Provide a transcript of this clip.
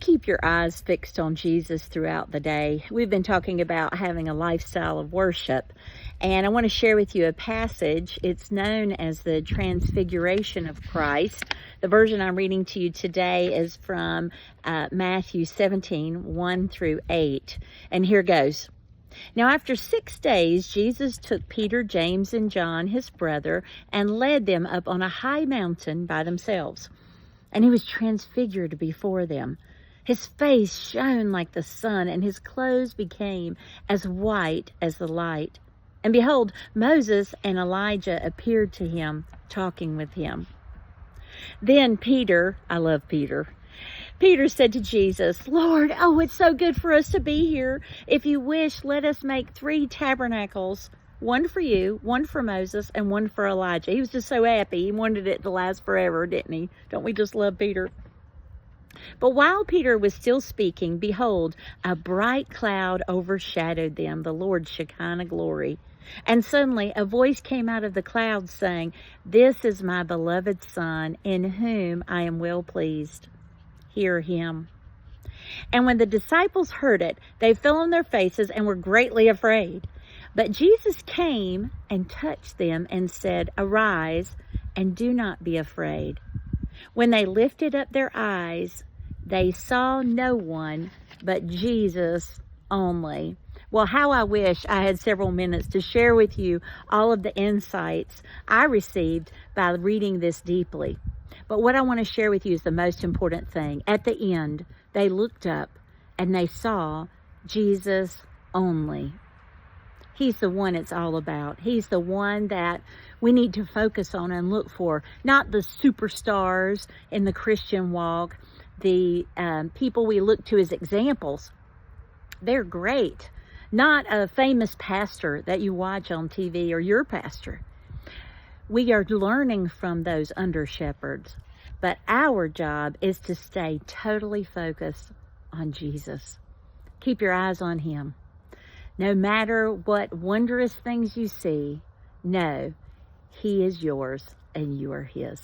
Keep your eyes fixed on Jesus throughout the day. We've been talking about having a lifestyle of worship, and I want to share with you a passage. It's known as the Transfiguration of Christ. The version I'm reading to you today is from Matthew 17, 1 through 8. And here goes. Now, after 6 days, Jesus took Peter, James, and John, his brother, and led them up on a high mountain by themselves. And he was transfigured before them. His face shone like the sun, and his clothes became as white as the light. And behold, Moses and Elijah appeared to him, talking with him. Then Peter, I love Peter, Peter said to Jesus, "Lord, it's so good for us to be here. If you wish, let us make 3 tabernacles, one for you, one for Moses, and one for Elijah." He was just so happy. He wanted it to last forever, didn't he? Don't we just love Peter? But while Peter was still speaking, behold, a bright cloud overshadowed them, the Lord's Shekinah glory. And suddenly a voice came out of the cloud saying, "This is my beloved Son, in whom I am well pleased. Hear him." And when the disciples heard it, they fell on their faces and were greatly afraid. But Jesus came and touched them and said, "Arise, and do not be afraid." When they lifted up their eyes, they saw no one but Jesus only. Well, how I wish I had several minutes to share with you all of the insights I received by reading this deeply. But what I want to share with you is the most important thing. At the end, they looked up and they saw Jesus only. He's the one it's all about. He's the one that we need to focus on and look for, not the superstars in the Christian walk, the people we look to as examples. They're great. Not a famous pastor that you watch on TV or your pastor. We are learning from those under shepherds, but our job is to stay totally focused on Jesus. Keep your eyes on him. No matter what wondrous things you see, know he is yours and you are his.